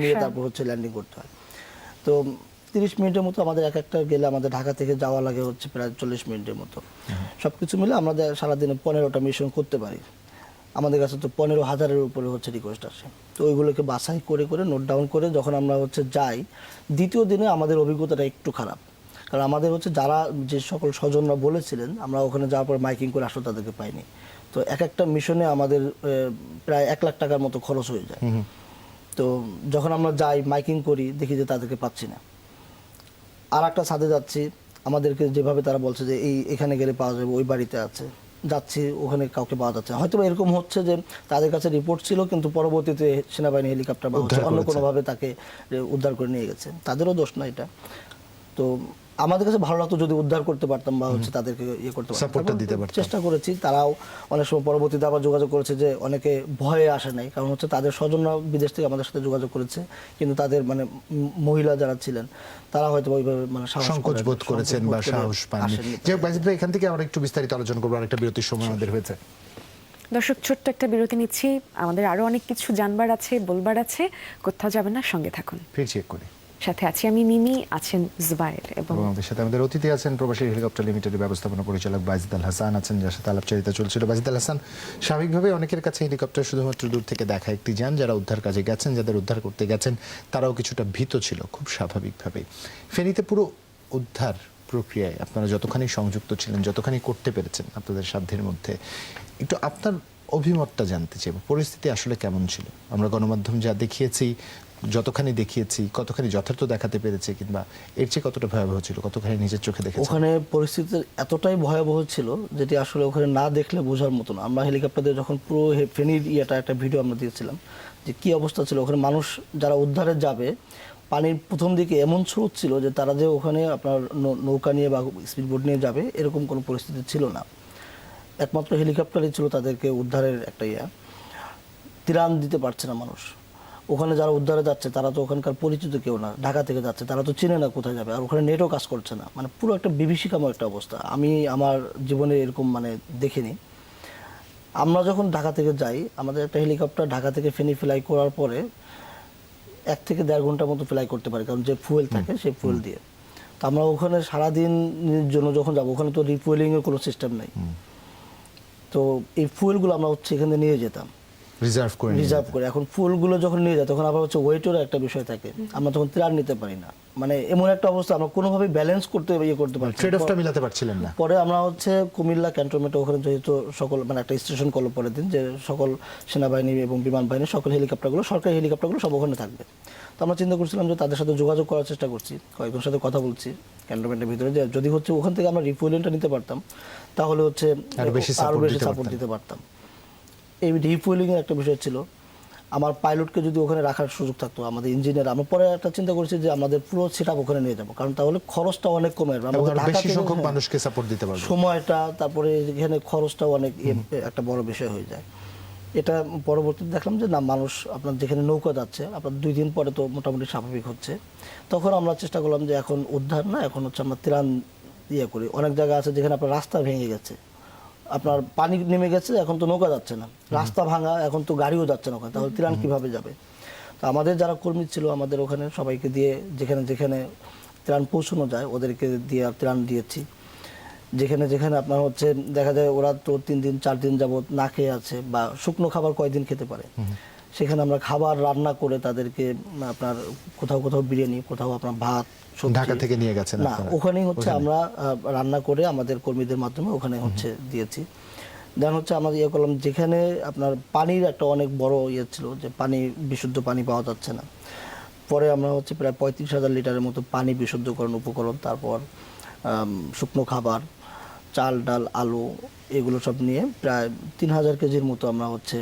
নিয়ে তারপর হচ্ছে ল্যান্ডিং করতে হয়। তো 30 মিনিটের মতো আমাদের এক একটা গেলে আমাদের ঢাকা থেকে যাওয়া লাগে হচ্ছে প্রায় 40 মিনিটের মতো। সবকিছু মিলে আমাদের সারাদিনে 15টা মিশন করতে পারি। আমাদের কাছে তো 15,000-এর উপরে হচ্ছে রিকোয়েস্ট আসে। তো ওইগুলোকে বাছাই করে করে নোট ডাউন করে যখন আমরা হচ্ছে যাই, দ্বিতীয় দিনে আমাদের অভিজ্ঞতাটা একটু খারাপ, কারণ আমাদের হচ্ছে যারা যে সকল স্বজনরা বলেছিলেন আমরা ওখানে যাওয়ার পর মাইকিং করে আসলে তাদেরকে পাইনি। তো এক একটা মিশনে আমাদের প্রায় 1 লাখ টাকার মতো খরচ হয়ে যায়। তো যখন আমরা যাই মাইকিং করি দেখি যে তাদেরকে পাচ্ছি না। আর একটা ছাদে যাচ্ছি, আমাদেরকে যেভাবে তারা বলছে যে এখানে গেলে পাওয়া যাবে, ওই বাড়িতে আছে, যাচ্ছি ওখানে কাউকে পাওয়া যাচ্ছে না। হয়তো এরকম হচ্ছে যে তাদের কাছে রিপোর্ট ছিল কিন্তু পরবর্তীতে সেনাবাহিনী হেলিকপ্টার বা অন্য কোনোভাবে তাকে উদ্ধার করে নিয়ে গেছে, তাদেরও দোষ না এটা। তো আমাদের কাছে ভালো লাগতো যদি উদ্ধার করতে পারতাম বা হচ্ছে তাদেরকে ইয়ে করতে পারতাম, চেষ্টা করেছি। তারাও অনেক সময় পরবর্তীতে আবার যোগাযোগ করেছে যে অনেকে ভয়ে আসে নাই, কারণ হচ্ছে তাদের স্বজনরা বিদেশ থেকে আমাদের সাথে যোগাযোগ করেছে, কিন্তু তাদের মানে মহিলা যারা ছিলেন তারা হয়তো ওইভাবে মানে সংকোচ বোধ করেছেন বা সাহস পাননি। যে বাজিদ ভাই, এখান থেকে আমরা একটু বিস্তারিত আলোচনা করবো, আরেকটা বিরতির সময় আমাদের হয়েছে। দর্শক, ছোট্ট একটা বিরতি নিচ্ছি, আমাদের আরো অনেক কিছু জানবার আছে, বলবার আছে, কোথাও যাবেন না, সঙ্গে থাকুন। ফিরছি এক্ষুনি। সাথে আছি আমি মিমি, আছেন জুবায়ের, এবং আমাদের সাথে আমাদের অতিথি আছেন প্রবাসী হেলিকপ্টার লিমিটেডের ব্যবস্থাপনা পরিচালক বাজিদ আল হাসান আছেন, যার সাথে আলাপচারিতা চলছিল। বাজিদ আল হাসান, স্বাভাবিকভাবে অনেকের কাছে হেলিকপ্টার শুধুমাত্র দূর থেকে দেখা একটি যান, যারা উদ্ধার কাজে গেছেন, যাদের উদ্ধার করতে গেছেন তারাও কিছুটা ভীত ছিল, খুব স্বাভাবিকভাবেই। ফেনীতে পুরো উদ্ধার প্রক্রিয়ায় আপনারা যতখানি সংযুক্ত ছিলেন, যতখানি করতে পেরেছেন আপনাদের সাধ্যের মধ্যে, একটু আপনার অভিমতটা জানতে চাই। পরিস্থিতি আসলে কেমন ছিল? আমরা গণমাধ্যম যা দেখিয়েছি, যতখানি দেখিয়েছি, কতখানি যথার্থ দেখাতে পেরেছে, কিংবা এর চেয়ে কতটা ভয়াবহ ছিল, কতখানি নিজের চোখে দেখেছেন? ওখানে পরিস্থিতি এতটাই ভয়াবহ ছিল যেটি আসলে ওখানে না দেখলে বোঝার মতো না। আমরা হেলিকপ্টার দিয়ে যখন পুরো ফেনীর একটা ভিডিও আমরা দিয়েছিলাম যে কি অবস্থা ছিল ওখানে, মানুষ যারা উদ্ধারে যাবে পানির প্রথম দিকে এমন স্রোত ছিল যে তারা যে ওখানে আপনার নৌকা নিয়ে বা স্পিডবোট নিয়ে যাবে এরকম কোনো পরিস্থিতি ছিল না। একমাত্র হেলিকপ্টারই ছিল তাদেরকে উদ্ধারের একটা ত্রাণ দিতে পারছে না মানুষ। ওখানে যারা উদ্ধারে যাচ্ছে তারা তো ওখানকার পরিচিত কেউ না, ঢাকা থেকে যাচ্ছে, তারা তো চিনে না কোথায় যাবে, আর ওখানে নেটও কাজ করছে না। মানে পুরো একটা বিভীষিকাময় একটা অবস্থা, আমি আমার জীবনে এরকম মানে দেখিনি। আমরা যখন ঢাকা থেকে যাই, আমাদের একটা হেলিকপ্টার ঢাকা থেকে ফেনী ফ্লাই করার পরে 1 থেকে 1.5 ঘন্টার মতো ফ্লাই করতে পারে, কারণ যে ফুয়েল থাকে সেই ফুয়েল দিয়ে। তো আমরা ওখানে সারাদিনের জন্য যখন যাবো, ওখানে তো রিফুয়েলিং এর কোনো সিস্টেম নেই। তো এই ফুয়েলগুলো আমরা হচ্ছে এখানে নিয়ে যেতাম রিজার্ভ করে। এখন ফুলগুলো যখন নিয়ে যায় তখন আবার হচ্ছে ওয়েটেরও একটা বিষয় থাকে, আমরা তখন ত্রাণ নিতে পারি না, মানে এমন একটা অবস্থা আমরা কোনোভাবে ব্যালেন্স করতে পারছি ট্রেড অফটা মিলাতে পারছিলেন না। পরে আমরা হচ্ছে কুমিল্লা ক্যান্টনমেন্টে ওখানে যেহেতু সকল মানে একটা স্টেশন করলো পরের দিন, যে সকল সেনাবাহিনী এবং বিমান বাহিনী সকল হেলিকপ্টারগুলো, সরকারি হেলিকপ্টারগুলো সব ওখানে থাকবে। তো আমরা চিন্তা করছিলাম যে তাদের সাথে যোগাযোগ করার চেষ্টা করছি, কয়েকজনের সাথে কথা বলছি ক্যান্টনমেন্টের ভিতরে, যে যদি হচ্ছে ওখান থেকে আমরা রিফুয়েলিংটা নিতে পারতাম তাহলে হচ্ছে আরো বেশি সাপোর্ট দিতে পারতাম। এই রিফুয়েলিং এর একটা বিষয় ছিল। আমার পাইলটকে যদি ওখানে রাখার সুযোগ থাকতো, আমাদের ইঞ্জিনিয়ার, আমরা পরে একটা চিন্তা করেছি যে আমাদের পুরো সেটআপ ওখানে নিয়ে যাবো, কারণ তাহলে খরচটা অনেক কমে যাবে, আমাদের ঢাকা বেশি থেকে সংখ্যক মানুষকে সাপোর্ট দিতে পারবে, সময়টা, তারপরে এখানে খরচটাও অনেক একটা বড় বিষয় হয়ে যায়। এটা পরবর্তীতে দেখলাম যে না, মানুষ আপনার যেখানে নৌকা যাচ্ছে আপনার 2 দিন পরে তো মোটামুটি স্বাভাবিক হচ্ছে। তখন আমরা চেষ্টা করলাম যে এখন উদ্ধার না, এখন হচ্ছে আমরা ত্রাণ করি। অনেক জায়গা আছে যেখানে আপনার রাস্তা ভেঙে গেছে, আপনার পানি নেমে গেছে, এখন তো নৌকা যাচ্ছে না, রাস্তা ভাঙা, এখন তো গাড়িও যাচ্ছে না ওখানে, তাহলে ত্রাণ কিভাবে যাবে? তো আমাদের যারা কর্মী ছিল আমাদের ওখানে সবাইকে দিয়ে যেখানে যেখানে ত্রাণ পৌঁছানো যায় ওদেরকে দিয়ে ত্রাণ দিয়েছি। যেখানে যেখানে আপনার হচ্ছে দেখা যায় ওরা তো 3 দিন 4 দিন যাবত না খেয়ে আছে, বা শুকনো খাবার কয়দিন খেতে পারে, সেখানে আমরা খাবার রান্না করে তাদেরকে আপনার কোথাও কোথাও বিরিয়ানি, কোথাও আপনার ভাত, ঢাকা থেকে নিয়ে গেছেন না ওখানেই হচ্ছে আমরা রান্না করে আমাদের কর্মীদের মাধ্যমে ওখানে হচ্ছে দিয়েছি। দেন হচ্ছে আমরা করলাম যেখানে আপনার পানির একটা অনেক বড় ছিল, যে পানি, বিশুদ্ধ পানি পাওয়া যাচ্ছে না। পরে আমরা হচ্ছে প্রায় 35,000 লিটারের মতো পানি বিশুদ্ধকরণ উপকরণ, তারপর শুকনো খাবার, চাল ডাল আলু, এগুলো সব নিয়ে প্রায় 3,000 কেজির মতো আমরা হচ্ছে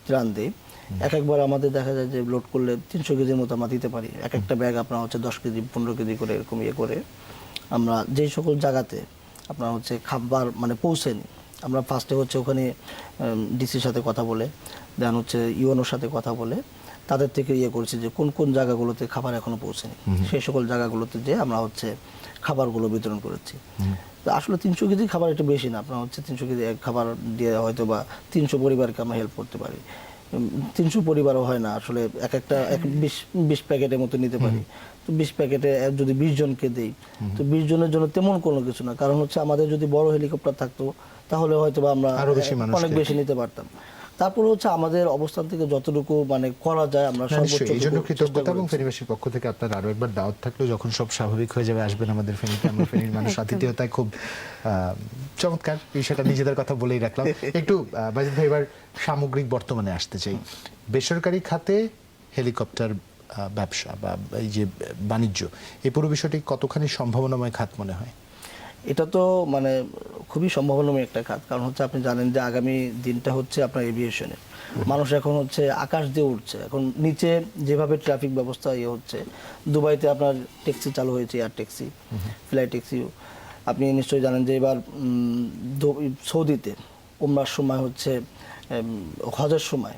ত্রাণ দিই। একবার আমাদের দেখা যায় যে লোড করলে 300 কেজির মতো আমরা দিতে পারি। একটা ব্যাগ আপনার হচ্ছে 10 কেজি 15 কেজি করে এরকম করে আমরা যেই সকল জায়গাতে আপনার হচ্ছে খাবার মানে পৌঁছেনি, আমরা ফার্স্টে হচ্ছে ওখানে ডিসির সাথে কথা বলে, দেন হচ্ছে ইউএনওর সাথে কথা বলে তাদের থেকে করেছি যে কোন কোন জায়গাগুলোতে খাবার এখনো পৌঁছেনি, সেই সকল জায়গাগুলোতে যে আমরা হচ্ছে খাবারগুলো বিতরণ করেছি। আসলে 300 কেজি খাবার এটা বেশি না, আপনার হচ্ছে 300 কেজি এক খাবার দিয়ে হয়তো বা 300 পরিবারকে আমরা হেল্প করতে পারি। 300 পরিবারও হয় না আসলে, একটা 20 প্যাকেটের মতো নিতে পারি। তো 20 প্যাকেটে যদি 20 জনকে দেই, তো 20 জনের জন্য তেমন কোনো কিছু না, কারণ হচ্ছে আমাদের যদি বড় হেলিকপ্টার থাকতো তাহলে হয়তো বা আমরা অনেক বেশি নিতে পারতাম। তারপরে হচ্ছে আমাদের অবস্থান থেকে যতটুকু মানে করা যায় আমরা সর্বোচ্চ। এই জন্য কৃতজ্ঞতা এবং ফেনীবাসীর পক্ষ থেকে আপনার আরো একবার দাওয়াত থাকলো, যখন সব স্বাভাবিক হয়ে যাবে আসবেন আমাদের ফেনীতে। আমরা ফেনীর মানুষ আতিথেয়তায় খুব চমৎকার, বিষয়টা নিজেদের কথা বলেই রাখলাম। একটু বাজিদ ভাই এবার সামগ্রিক বর্তমানে আসতে চাই। বেসরকারি খাতে হেলিকপ্টার ব্যবসা বা এই যে বাণিজ্য, এই পুরো বিষয়টি কতখানি সম্ভাবনাময় খাত মনে হয়? এটা তো মানে খুবই সম্ভাবনাময় একটা খাত, কারণ হচ্ছে আপনি জানেন যে আগামী দিনটা হচ্ছে আপনার এভিয়েশনের। মানুষ এখন হচ্ছে আকাশ দিয়ে উঠছে, এখন নিচে যেভাবে ট্রাফিক ব্যবস্থা হচ্ছে, দুবাইতে আপনার ট্যাক্সি চালু হয়েছে, এয়ার ট্যাক্সি, ফ্লাই ট্যাক্সি। আপনি নিশ্চয়ই জানেন যে এবার সৌদিতে উমরার সময় হচ্ছে হজের সময়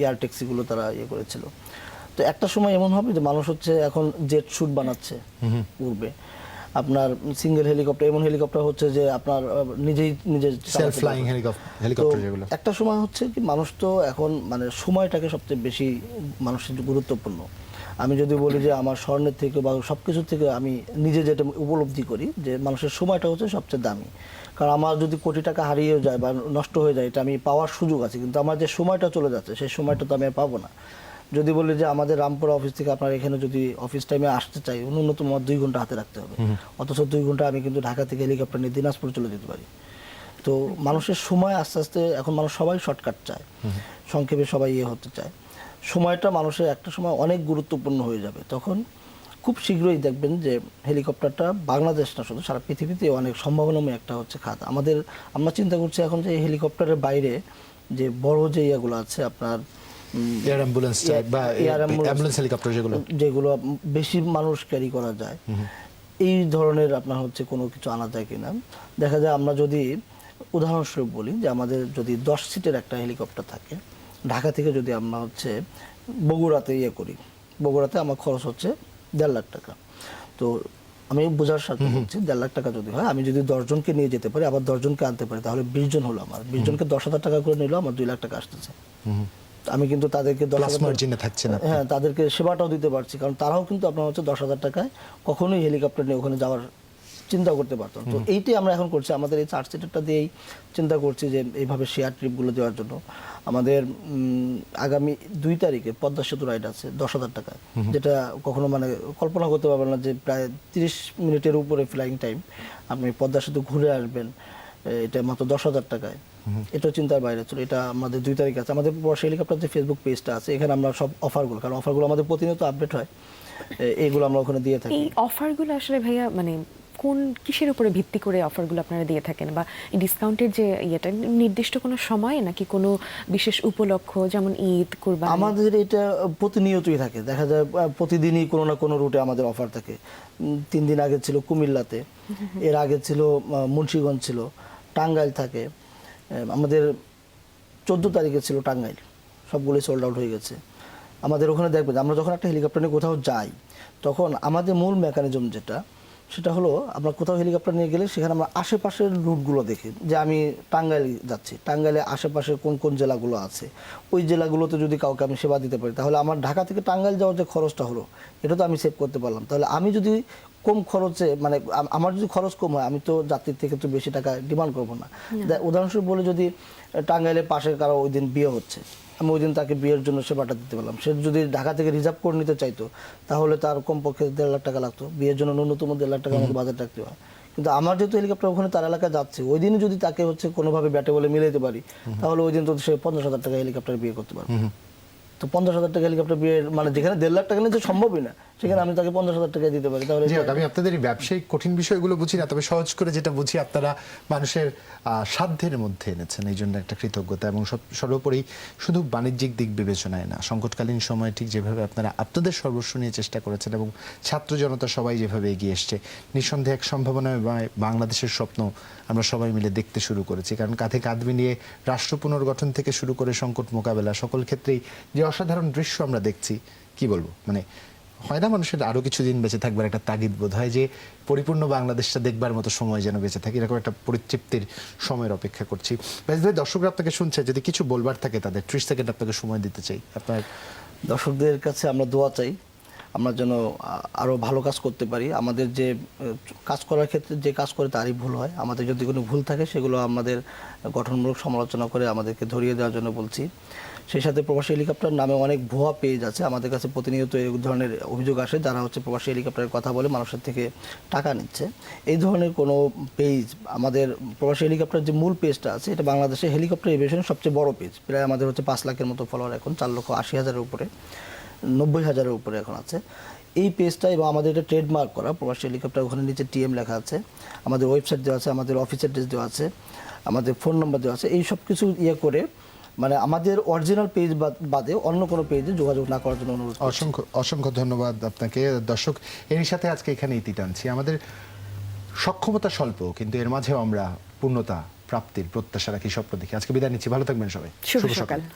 এয়ার ট্যাক্সিগুলো তারা করেছিল। তো একটা সময় এমন হবে যে মানুষ হচ্ছে এখন জেট শুট বানাচ্ছে, উড়বে। আপনার সিঙ্গেল হেলিকপ্টার, এমন হেলিকপ্টার হচ্ছে যে আপনার নিজে সেলফ ফ্লাইং হেলিকপ্টার যেগুলো। একটা সময় হচ্ছে কি মানুষ তো এখন মানে সময়টাকে সবচেয়ে বেশি মানুষের গুরুত্বপূর্ণ। আমি যদি বলি যে আমার স্বর্ণের থেকে বা সবকিছু থেকে আমি নিজে যেটা উপলব্ধি করি যে মানুষের সময়টা হচ্ছে সবচেয়ে দামি। কারণ আমার যদি কোটি টাকা হারিয়ে যায় বা নষ্ট হয়ে যায়, এটা আমি পাওয়ার সুযোগ আছে, কিন্তু আমার যে সময়টা চলে যাচ্ছে সেই সময়টা তো আমি আর পাবো না। যদি বলি যে আমাদের রামপুরা অফিস থেকে আপনার এখানে যদি অফিস টাইমে আসতে চাই, ন্যূনতম 2 ঘন্টা হাতে রাখতে হবে, অথচ 2 ঘন্টা আমি কিন্তু ঢাকা থেকে হেলিকপ্টার নিয়ে দিনাজপুর চলে যেতে পারি। তো মানুষের সময় আস্তে আস্তে এখন মানুষ সবাই শর্টকাট চায়, সংক্ষেপে সবাই হতে চায়। সময়টা মানুষের একটা সময় অনেক গুরুত্বপূর্ণ হয়ে যাবে, তখন খুব শীঘ্রই দেখবেন যে হেলিকপ্টারটা বাংলাদেশ না শুধু সারা পৃথিবীতে অনেক সম্ভাবনাময় একটা হচ্ছে খাত। আমরা চিন্তা করছি এখন যে হেলিকপ্টারের বাইরে যে বড় যে ইয়েগুলো আছে আপনার এয়ার অ্যাম্বুলেন্স বা অ্যাম্বুলেন্স হেলিকপ্টার যেগুলো বেশি মানুষ ক্যারি করা যায়, এই ধরনের আপনার হচ্ছে কোনো কিছু আনা যায় কিনা। দেখা যায় আমরা যদি উদাহরণস্বরূপ বলি যে আমাদের যদি 10 সিটের একটা হেলিকপ্টার থাকে, ঢাকা থেকে যদি আমরা হচ্ছে বগুড়াতে করি, বগুড়াতে আমার খরচ হচ্ছে 1.5 লাখ টাকা। তো আমি বোঝার সাথে বলছি 1.5 লাখ টাকা যদি হয়, আমি যদি 10 জনকে নিয়ে যেতে পারি, আবার 10 জনকে আনতে পারি, তাহলে 20 জন হলো আমার, 20 জনকে 10,000 টাকা করে নিলেও আমার 2 লাখ টাকা আসতেছে। আমি কিন্তু তাদেরকে 10,000 প্লাস মার্জিনে থাকছেন আপনি। হ্যাঁ, তাদেরকে সেবাটাও দিতে পারছি, কারণ তারাও কিন্তু আপনার হচ্ছে 10,000 টাকায় কখনোই হেলিকপ্টার নিয়ে ওখানে যাওয়ার চিন্তা করতে পারতাম। তো এইটাই আমরা এখন করছি, আমাদের এই চার্জ সিটারটা দিয়েই চিন্তা করছি যে এইভাবে শেয়ার ট্রিপগুলো দেওয়ার জন্য। আমাদের আগামী 2 তারিখে পদ্মা সেতু রাইড আছে 10,000 টাকায়, যেটা কখনো মানে কল্পনা করতে পারবেন না যে প্রায় 30 মিনিটের উপরে ফ্লাইং টাইম, আপনি পদ্মা সেতু ঘুরে আসবেন, এটা মাত্র 10,000 টাকায়। এটা চিন্তার বাইরে ছিল। এটা আমাদের 2 তারিখ আছে। আমাদের প্রবাসী হেলিকপ্টার যে ফেসবুক পেজটা আছে, এখানে আমরা সব অফারগুলো, কারণ অফারগুলো আমাদের প্রতিনিয়ত আপডেট হয়, এইগুলো আমরা ওখানে দিয়ে থাকি। এই অফারগুলো আসলে ভাইয়া মানে কোন কিসের উপরে ভিত্তি করে অফারগুলো আপনারা দিয়ে থাকেন, বা ডিসকাউন্টের যে ইয়েটা নির্দিষ্ট কোনো সময় নাকি কোনো বিশেষ উপলক্ষ, যেমন ঈদ, কুরবানি? আমাদের এটা প্রতিনিয়তই থাকে, দেখা যায় প্রতিদিনই কোনো না কোনো রুটে আমাদের অফার থাকে। 3 দিন আগে ছিল কুমিল্লাতে, এর আগে ছিল মুন্সিগঞ্জ, ছিল টাঙ্গাইল থাকে, আমাদের 14 তারিখে ছিল টাঙ্গাইল, সবগুলোই সোল্ড আউট হয়ে গেছে। আমাদের ওখানে দেখবেন, আমরা যখন একটা হেলিকপ্টার নিয়ে কোথাও যাই, তখন আমাদের মূল মেকানিজম সেটা হলো, আমরা কোথাও হেলিকপ্টার নিয়ে গেলে সেখানে আমরা আশেপাশের রুটগুলো দেখি, যে আমি টাঙ্গাইল যাচ্ছি, টাঙ্গাইলে আশেপাশে কোন কোন জেলাগুলো আছে, ওই জেলাগুলোতে যদি কাউকে আমি সেবা দিতে পারি, তাহলে আমার ঢাকা থেকে টাঙ্গাইল যাওয়ার যে খরচটা হলো, এটা তো আমি সেভ করতে পারলাম। তাহলে আমি যদি কম খরচে, মানে আমার যদি খরচ কম হয়, আমি তো যাত্রীর থেকে তো বেশি টাকা ডিমান্ড করবো না। উদাহরণস্বরূপ বলে, যদি টাঙ্গাইলে পাশে কারো ওই দিন বিয়ে হচ্ছে, আমি ওই দিন তাকে বিয়ের জন্য সেবাটা দিতে পারলাম। সে যদি ঢাকা থেকে রিজার্ভ করে নিতে চাইতো, তাহলে তার কমপক্ষে 1.5 লাখ টাকা লাগতো। বিয়ের জন্য ন্যূনতম 1.5 লাখ টাকা আমাকে বাজেট রাখতে হয়। কিন্তু আমার যেহেতু হেলিকপ্টার ওখানে তার এলাকায় যাচ্ছে, ওই দিনই যদি তাকে হচ্ছে কোনোভাবে ব্যাটে বলে মিলাইতে পারি, তাহলে ওই দিন তো সে 50,000 টাকা হেলিকপ্টার বিয়ে করতে পারবে। তো 50,000 টাকা হেলিকপ্টার বিয়ের মানে যেখানে 1.5 লাখ টাকা নিতে সম্ভবই না, সেখানে আমি তাকে 50,000 টাকা দিতে পারি। তাহলে জি, আমি আপনাদের এই ব্যবসায়িক কঠিন বিষয়গুলো বুঝি না, তবে সহজ করে যেটা বুঝি, আপনারা মানুষের সাধ্যের মধ্যে এনেছেন, এই জন্য একটা কৃতজ্ঞতা। এবং সর্বোপরি শুধু বাণিজ্যিক দিক বিবেচনায় না, সংকটকালীন সময় ঠিক যেভাবে আপনারা আপনাদের সর্বস্ব নিয়ে চেষ্টা করেছেন এবং ছাত্র জনতা সবাই যেভাবে এগিয়ে এসছে, নিঃসন্দেহে এক সম্ভাবনায় বাংলাদেশের স্বপ্ন আমরা সবাই মিলে দেখতে শুরু করেছি। কারণ কাঁধে কাঁধ মিলিয়ে রাষ্ট্র পুনর্গঠন থেকে শুরু করে সংকট মোকাবেলা, সকল ক্ষেত্রেই যে অসাধারণ দৃশ্য আমরা দেখছি, কি বলবো, মানে হয় না মানুষের আরো কিছুদিন বেঁচে থাকবার একটা তাগিদ বোধ হয়, যে পরিপূর্ণ বাংলাদেশটা দেখবার মতো সময় যেন বেঁচে থাকে, এরকম একটা পরিতৃপ্তির সময়ের অপেক্ষা করছি। ভাই, দর্শকরা আপনাকে শুনছে, যদি কিছু বলবার থাকে তাদের 30 সেকেন্ড আপনাকে সময় দিতে চাই। আপনার দর্শকদের কাছে আমরা দোয়া চাই, আমরা যেন আরো ভালো কাজ করতে পারি। আমাদের যে কাজ করার ক্ষেত্রে যে কাজ করে তারই ভুল হয়, আমাদের যদি কোনো ভুল থাকে সেগুলো আমাদের গঠনমূলক সমালোচনা করে আমাদেরকে ধরিয়ে দেওয়ার জন্য বলছি। সেই সাথে প্রবাসী হেলিকপ্টার নামে অনেক ভুয়া পেজ আছে, আমাদের কাছে প্রতিনিয়ত এই ধরনের অভিযোগ আসে, যারা হচ্ছে প্রবাসী হেলিকপ্টারের কথা বলে মানুষের থেকে টাকা নিচ্ছে। এই ধরনের কোনো পেজ, আমাদের প্রবাসী হেলিকপ্টার যে মূল পেজটা আছে, এটা বাংলাদেশে হেলিকপ্টার এভিয়েশনের সবচেয়ে বড় পেজ, প্রায় আমাদের হচ্ছে 5 লাখের মতো ফলোয়ার, এখন 4,80,000-এর উপরে, 90,000-এর উপরে এখন আছে এই পেজটা। এবং আমাদের এটা ট্রেডমার্ক করা প্রবাসী হেলিকপ্টার, ওখানে নিচে টিএম লেখা আছে, আমাদের ওয়েবসাইট দেওয়া আছে, আমাদের অফিস অ্যাড্রেস দেওয়া আছে, আমাদের ফোন নাম্বার দেওয়া আছে। এই সব কিছু করে মানে আমাদের অরিজিনাল পেজ বাদে অন্য কোনো পেজে যোগাযোগ না করার জন্য অনুরোধ। অসংখ্য অসংখ্য ধন্যবাদ আপনাকে। দর্শক, এরই সাথে আজকে এখানে ইতি টানছি। আমাদের সক্ষমতা স্বল্প, কিন্তু এর মাঝেও আমরা পূর্ণতা প্রাপ্তির প্রত্যাশা রাখি, স্বপ্ন দেখি। আজকে বিদায় নিচ্ছি, ভালো থাকবেন সবাই। শুভ সকাল।